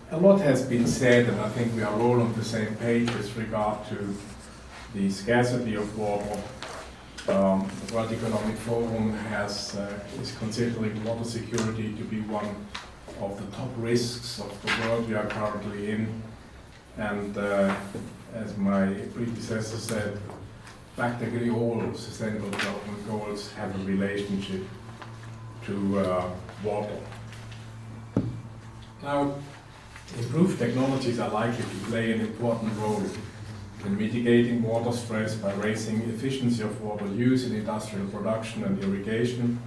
A lot has been said, and I think we are all on the same page with regard to the scarcity of water. The World Economic Forum is considering water security to be one of the top risks of the world we are currently in. And as my predecessor said, practically all sustainable development goals have a relationship to water. Now, improved technologies are likely to play an important role in mitigating water stress by raising efficiency of water use in industrial production and irrigation.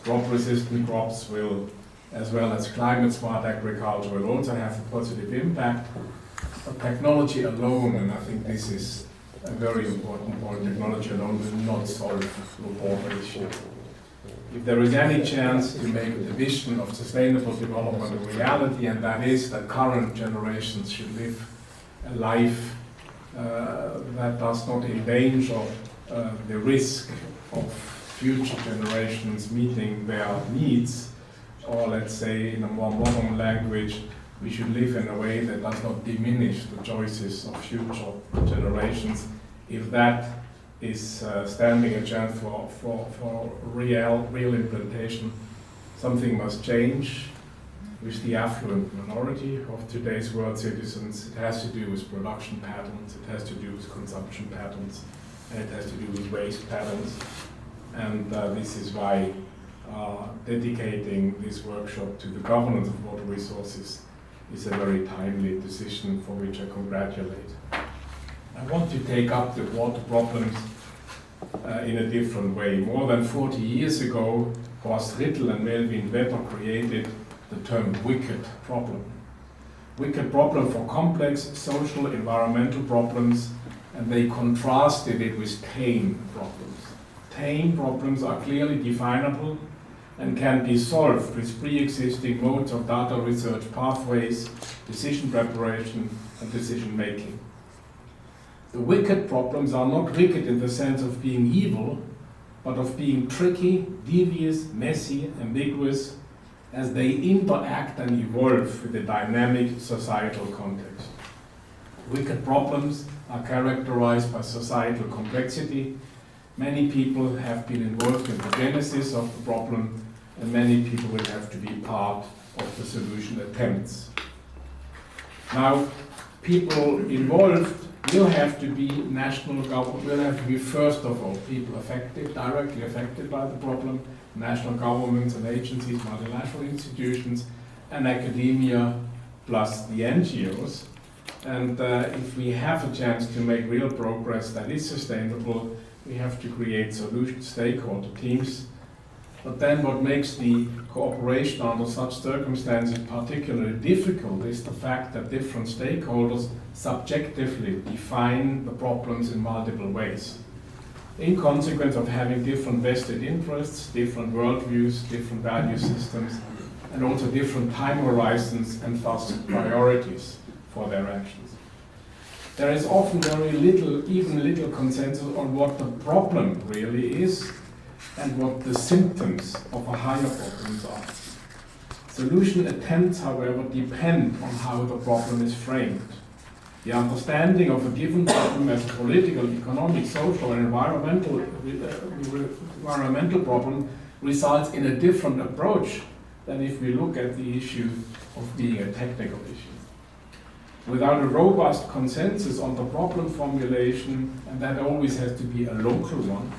Crop-resistant crops will, as well as climate-smart agriculture, will also have a positive impact. But technology alone, and I think this is a very important point, technology alone will not solve the water issue. If there is any chance to make the vision of sustainable development a reality, and that is that current generations should live a life that does not endanger the risk of future generations meeting their needs, or let's say in a more modern language, we should live in a way that does not diminish the choices of future generations. If that is standing a chance for real implementation, something must change with the affluent minority of today's world citizens. It has to do with production patterns, it has to do with consumption patterns, and it has to do with waste patterns. And this is why dedicating this workshop to the governance of water resources is a very timely decision for which I congratulate. I want to take up the water problems in a different way. More than 40 years ago, Horst Rittel and Melvin Vetter created the term wicked problem. Wicked problem for complex social, environmental problems, and they contrasted it with tame problems. Tame problems are clearly definable and can be solved with pre-existing modes of data research pathways, decision preparation, and decision making. The wicked problems are not wicked in the sense of being evil, but of being tricky, devious, messy, ambiguous, as they interact and evolve with the dynamic societal context. Wicked problems are characterized by societal complexity. Many people have been involved in the genesis of the problem, and many people will have to be part of the solution attempts. Now, people involved will have to be national government, will have to be first of all people affected, directly affected by the problem, national governments and agencies, multilateral institutions, and academia, plus the NGOs. And if we have a chance to make real progress that is sustainable, we have to create solution stakeholder teams. But then what makes the cooperation under such circumstances particularly difficult is the fact that different stakeholders subjectively define the problems in multiple ways. In consequence of having different vested interests, different worldviews, different value systems, and also different time horizons and thus priorities for their actions. There is often very little, even little consensus on what the problem really is and what the symptoms of a higher problem are. Solution attempts, however, depend on how the problem is framed. The understanding of a given problem as a political, economic, social, and environmental problem results in a different approach than if we look at the issue of being a technical issue. Without a robust consensus on the problem formulation, and that always has to be a local one,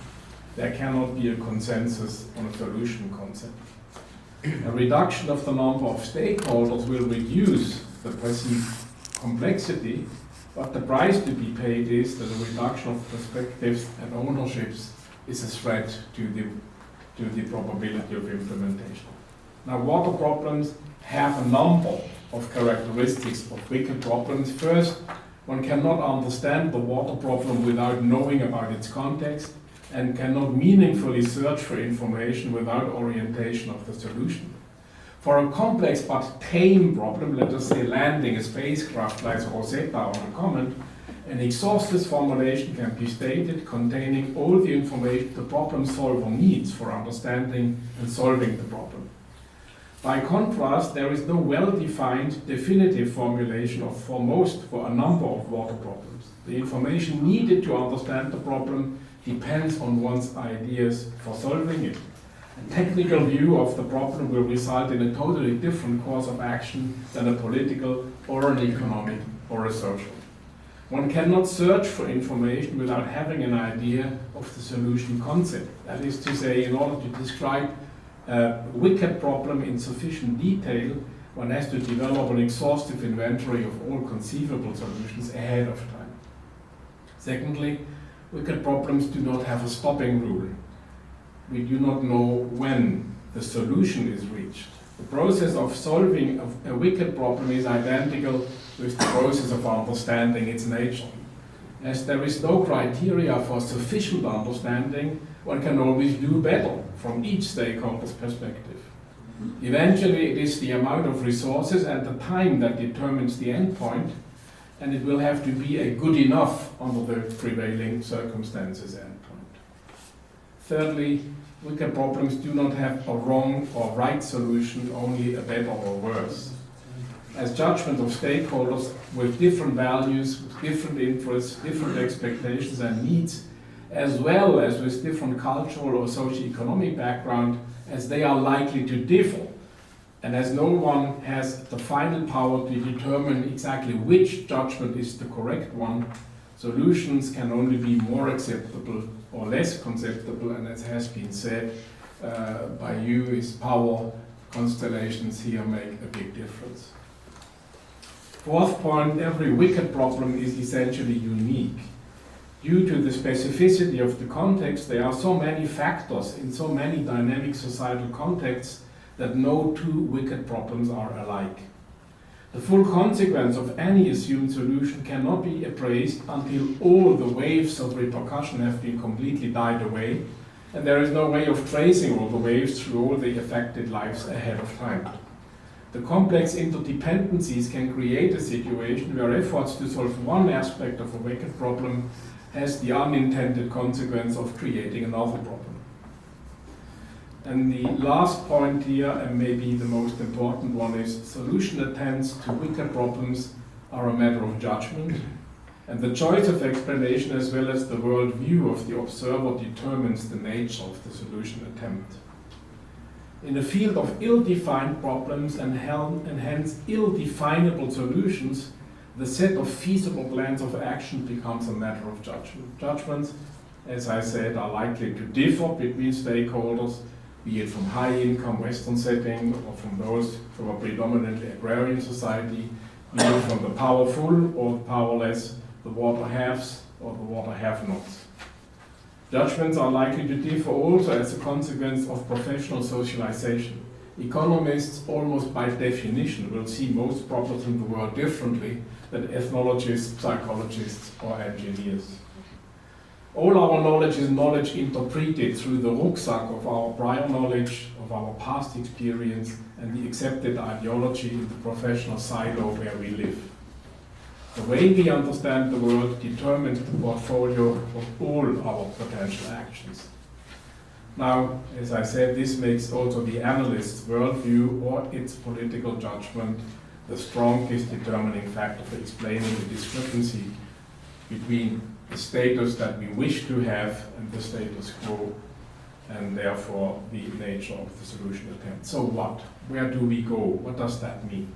there cannot be a consensus on a solution concept. A reduction of the number of stakeholders will reduce the perceived complexity, but the price to be paid is that a reduction of perspectives and ownerships is a threat to the probability of implementation. Now, water problems have a number of characteristics of wicked problems. First, one cannot understand the water problem without knowing about its context, and cannot meaningfully search for information without orientation of the solution. For a complex but tame problem, let us say landing a spacecraft like Rosetta on a comet, an exhaustive formulation can be stated containing all the information the problem solver needs for understanding and solving the problem. By contrast, there is no well-defined definitive formulation for a number of water problems. The information needed to understand the problem depends on one's ideas for solving it. A technical view of the problem will result in a totally different course of action than a political or an economic or a social. One cannot search for information without having an idea of the solution concept. That is to say, in order to describe a wicked problem in sufficient detail, one has to develop an exhaustive inventory of all conceivable solutions ahead of time. Secondly, wicked problems do not have a stopping rule. We do not know when the solution is reached. The process of solving a wicked problem is identical with the process of understanding its nature. As there is no criteria for sufficient understanding, one can always do better from each stakeholder's perspective. Eventually, it is the amount of resources and the time that determines the end point, and it will have to be a good enough under the prevailing circumstances end point. Thirdly, wicked problems do not have a wrong or right solution, only a better or worse. As judgment of stakeholders with different values, with different interests, different expectations and needs, as well as with different cultural or socio-economic background, as they are likely to differ, and as no one has the final power to determine exactly which judgment is the correct one, solutions can only be more acceptable or less acceptable, and as has been said by you, is power constellations here make a big difference. Fourth point, every wicked problem is essentially unique. Due to the specificity of the context, there are so many factors in so many dynamic societal contexts that no two wicked problems are alike. The full consequence of any assumed solution cannot be appraised until all the waves of repercussion have been completely died away, and there is no way of tracing all the waves through all the affected lives ahead of time. The complex interdependencies can create a situation where efforts to solve one aspect of a wicked problem has the unintended consequence of creating another problem. And the last point here, and maybe the most important one, is solution attempts to wicked problems are a matter of judgment, and the choice of explanation as well as the worldview of the observer determines the nature of the solution attempt. In a field of ill-defined problems and hence ill-definable solutions, the set of feasible plans of action becomes a matter of judgment. Judgments, as I said, are likely to differ between stakeholders, be it from high-income Western setting or from those from a predominantly agrarian society, be it from the powerful or powerless, the water haves or the water have-nots. Judgments are likely to differ also as a consequence of professional socialization. Economists, almost by definition, will see most problems in the world differently than ethnologists, psychologists, or engineers. All our knowledge is knowledge interpreted through the rucksack of our prior knowledge, of our past experience, and the accepted ideology in the professional silo where we live. The way we understand the world determines the portfolio of all our potential actions. Now, as I said, this makes also the analyst's worldview or its political judgment the strongest determining factor for explaining the discrepancy between the status that we wish to have and the status quo, and therefore the nature of the solution attempt. So what? Where do we go? What does that mean?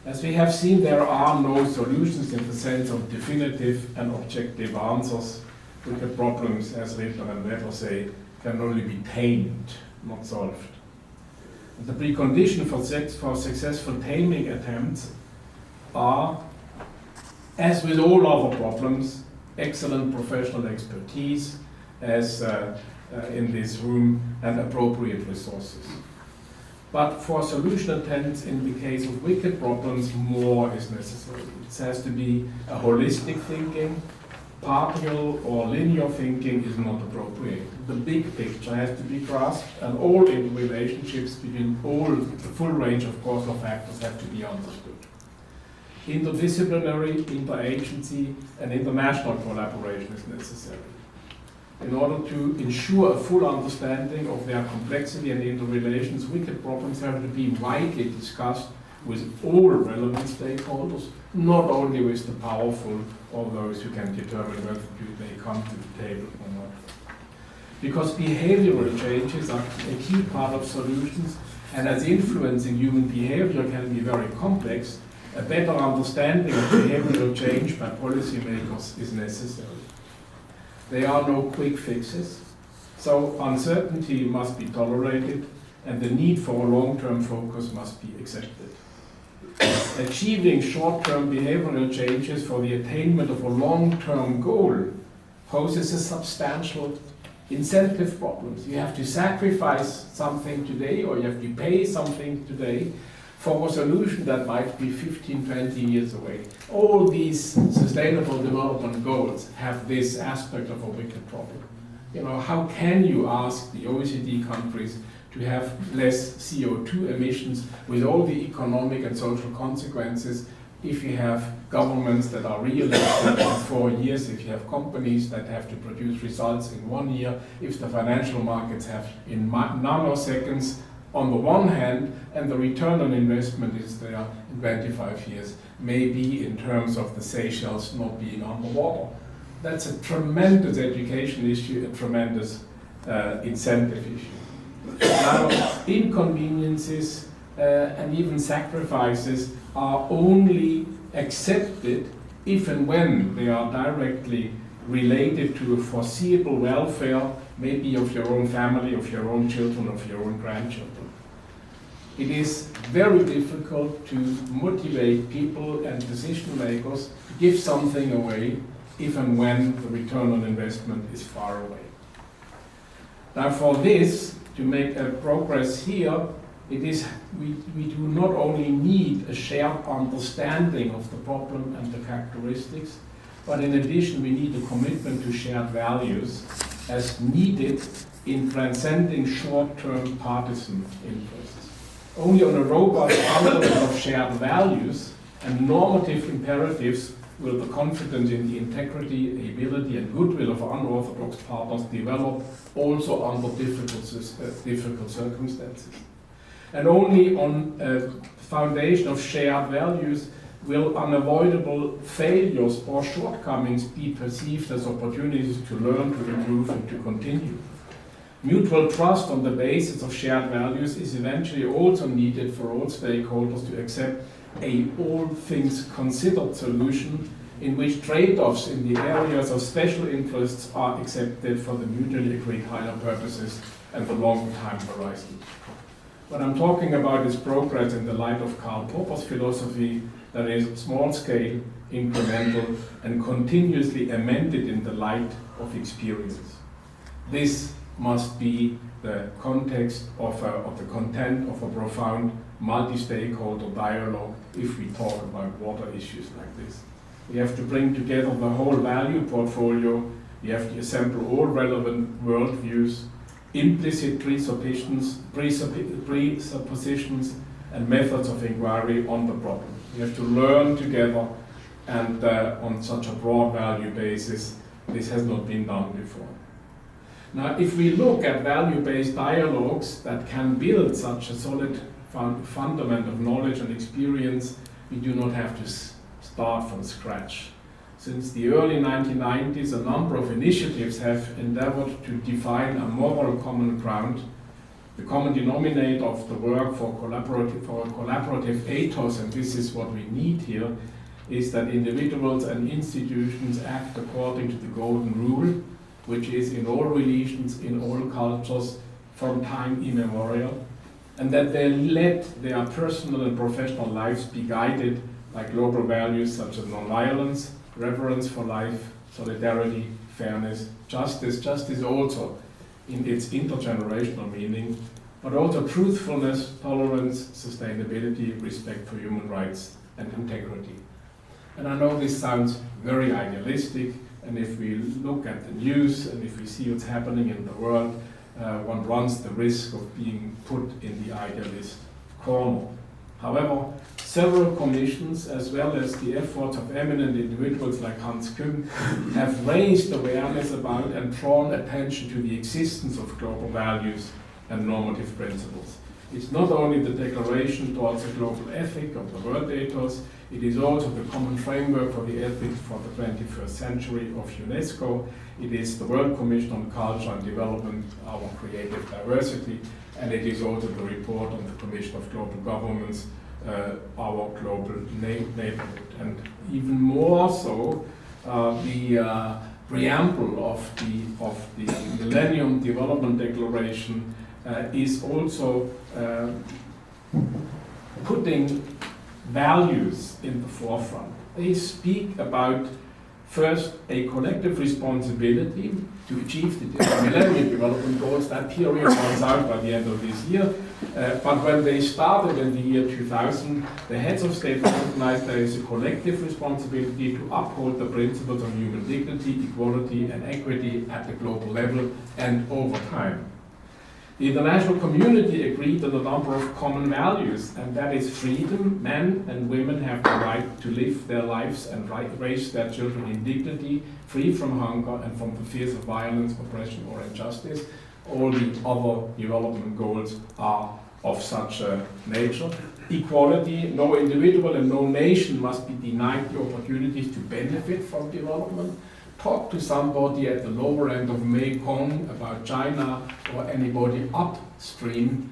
As we have seen, there are no solutions in the sense of definitive and objective answers. Wicked problems, as Ritter and Weber say, can only be tamed, not solved. And the precondition for successful taming attempts are, as with all other problems, excellent professional expertise, as in this room, and appropriate resources. But for solution attempts in the case of wicked problems, more is necessary. It has to be a holistic thinking. Partial or linear thinking is not appropriate. The big picture has to be grasped, and all interrelationships between the full range of causal factors have to be understood. Interdisciplinary, interagency, and international collaboration is necessary. in order to ensure a full understanding of their complexity and interrelations, wicked problems have to be widely discussed with all relevant stakeholders, not only with the powerful or those who can determine whether they come to the table or not. Because behavioral changes are a key part of solutions, and as influencing human behavior can be very complex, a better understanding of behavioral change by policymakers is necessary. There are no quick fixes, so uncertainty must be tolerated and the need for a long-term focus must be accepted. Achieving short-term behavioral changes for the attainment of a long-term goal poses a substantial incentive problems. You have to sacrifice something today, or you have to pay something today for a solution that might be 15, 20 years away. All these sustainable development goals have this aspect of a wicked problem. You know, how can you ask the OECD countries to have less CO2 emissions with all the economic and social consequences if you have governments that are re-elected in 4 years, if you have companies that have to produce results in 1 year, if the financial markets have in nanoseconds on the one hand, and the return on investment is there in 25 years, maybe in terms of the Seychelles not being underwater. That's a tremendous education issue, a tremendous incentive issue. Now, inconveniences and even sacrifices are only accepted if and when they are directly related to a foreseeable welfare, maybe of your own family, of your own children, of your own grandchildren. It is very difficult to motivate people and decision makers to give something away if and when the return on investment is far away. Now for this, to make a progress here, we do not only need a shared understanding of the problem and the characteristics, but in addition we need a commitment to shared values as needed in transcending short-term partisan interests. Only on a robust fundament of shared values and normative imperatives will the confidence in the integrity, ability and goodwill of unorthodox partners develop also under difficult circumstances. And only on a foundation of shared values will unavoidable failures or shortcomings be perceived as opportunities to learn, to improve and to continue. Mutual trust on the basis of shared values is eventually also needed for all stakeholders to accept a all things considered solution in which trade-offs in the areas of special interests are accepted for the mutually agreed higher purposes and the long time horizon. What I'm talking about is progress in the light of Karl Popper's philosophy that is small-scale, incremental, and continuously amended in the light of experience. This must be the context of the content of a profound multi-stakeholder dialogue if we talk about water issues like this. We have to bring together the whole value portfolio, we have to assemble all relevant worldviews, implicit presuppositions and methods of inquiry on the problem. We have to learn together, and on such a broad value basis, this has not been done before. Now, if we look at value-based dialogues that can build such a solid fundament of knowledge and experience, we do not have to start from scratch. Since the early 1990s, a number of initiatives have endeavored to define a moral common ground, the common denominator of the work for a collaborative ethos, and this is what we need here, is that individuals and institutions act according to the golden rule, which is in all religions, in all cultures, from time immemorial, and that they let their personal and professional lives be guided by global values such as nonviolence, reverence for life, solidarity, fairness, justice. Justice also in its intergenerational meaning, but also truthfulness, tolerance, sustainability, respect for human rights, and integrity. And I know this sounds very idealistic, and if we look at the news and if we see what's happening in the world, one runs the risk of being put in the idealist corner. However, several commissions, as well as the efforts of eminent individuals like Hans Küng, have raised awareness about and drawn attention to the existence of global values and normative principles. It's not only the declaration towards a global ethic of the world ethos, it is also the common framework for the ethics for the 21st century of UNESCO. It is the World Commission on Culture and Development, our creative diversity, and it is also the report on the Commission of Global Governments, our global neighborhood. And even more so, the preamble of the Millennium Development Declaration is also putting values in the forefront. They speak about, first, a collective responsibility to achieve the Millennium Development Goals. That period runs out by the end of this year. But when they started in the year 2000, the heads of state recognized there is a collective responsibility to uphold the principles of human dignity, equality, and equity at the global level and over time. The international community agreed on a number of common values, and that is freedom. Men and women have the right to live their lives and raise their children in dignity, free from hunger and from the fears of violence, oppression, or injustice. All the other development goals are of such a nature. Equality, no individual and no nation must be denied the opportunities to benefit from development. Talk to somebody at the lower end of Mekong about China, or anybody upstream,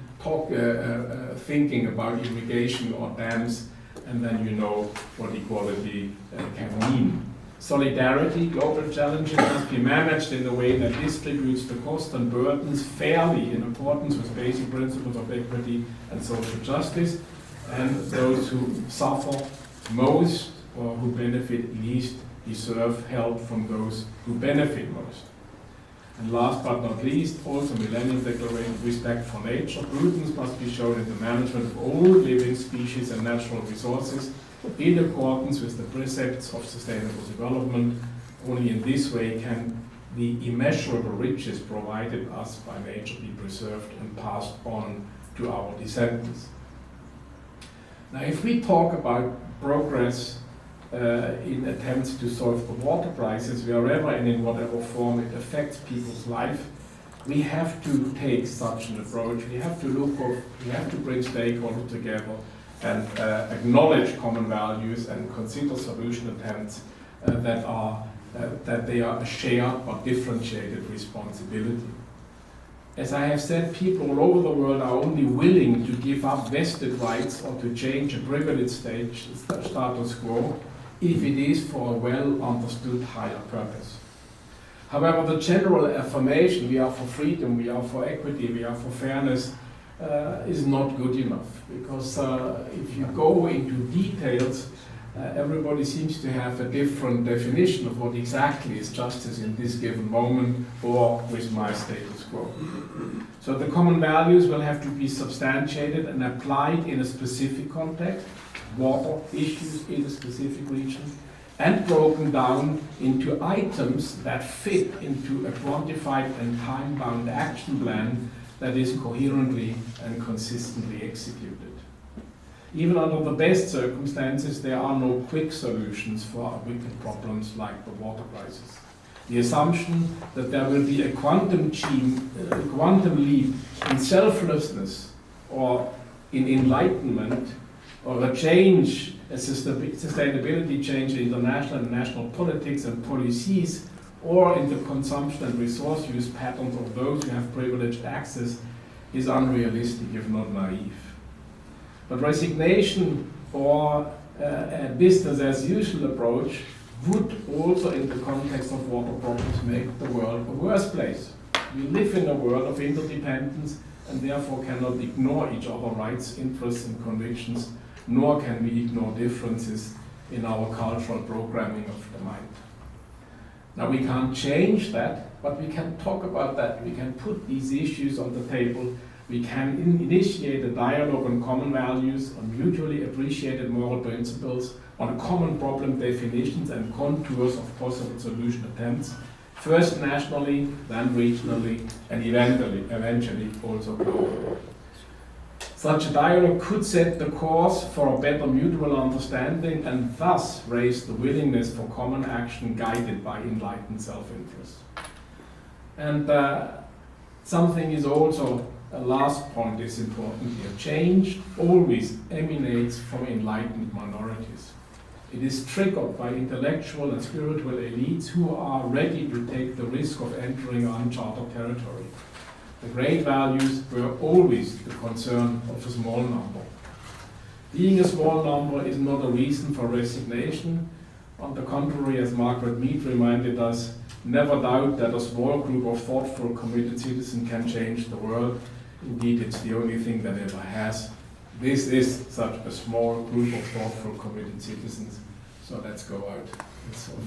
thinking about irrigation or dams, and then you know what equality can mean. Solidarity, global challenges must be managed in a way that distributes the cost and burdens fairly in accordance with basic principles of equity and social justice, and those who suffer most or who benefit least deserve help from those who benefit most. And last but not least, also Millennium Declaration, respect for nature. Prudence must be shown in the management of all living species and natural resources in accordance with the precepts of sustainable development. Only in this way can the immeasurable riches provided us by nature be preserved and passed on to our descendants. Now, if we talk about progress in attempts to solve the water crisis, wherever and in whatever form it affects people's life, we have to take such an approach. We have to bring stakeholders together and acknowledge common values and consider solution attempts that they are a shared but differentiated responsibility. As I have said, people all over the world are only willing to give up vested rights or to change a privileged status quo if it is for a well-understood higher purpose. However, the general affirmation, we are for freedom, we are for equity, we are for fairness, is not good enough. Because if you go into details, everybody seems to have a different definition of what exactly is justice in this given moment or with my status quo. So the common values will have to be substantiated and applied in a specific context, water issues in a specific region, and broken down into items that fit into a quantified and time-bound action plan that is coherently and consistently executed. Even under the best circumstances, there are no quick solutions for wicked problems like the water crisis. The assumption that there will be a quantum leap in selflessness or in enlightenment or a change, a sustainability change in international and national politics and policies, or in the consumption and resource use patterns of those who have privileged access is unrealistic, if not naive. But resignation or a business as usual approach would also, in the context of water problems, make the world a worse place. We live in a world of interdependence and therefore cannot ignore each other's rights, interests, and convictions, nor can we ignore differences in our cultural programming of the mind. Now, we can't change that, but we can talk about that. We can put these issues on the table. We can initiate a dialogue on common values, on mutually appreciated moral principles, on common problem definitions and contours of possible solution attempts, first nationally, then regionally, and eventually also globally. Such a dialogue could set the course for a better mutual understanding and thus raise the willingness for common action guided by enlightened self-interest. And something is also, a last point is important here. Change always emanates from enlightened minorities. It is triggered by intellectual and spiritual elites who are ready to take the risk of entering uncharted territory. The great values were always the concern of a small number. Being a small number is not a reason for resignation. On the contrary, as Margaret Mead reminded us, never doubt that a small group of thoughtful, committed citizens can change the world. Indeed, it's the only thing that ever has. This is such a small group of thoughtful, committed citizens. So let's go out and solve.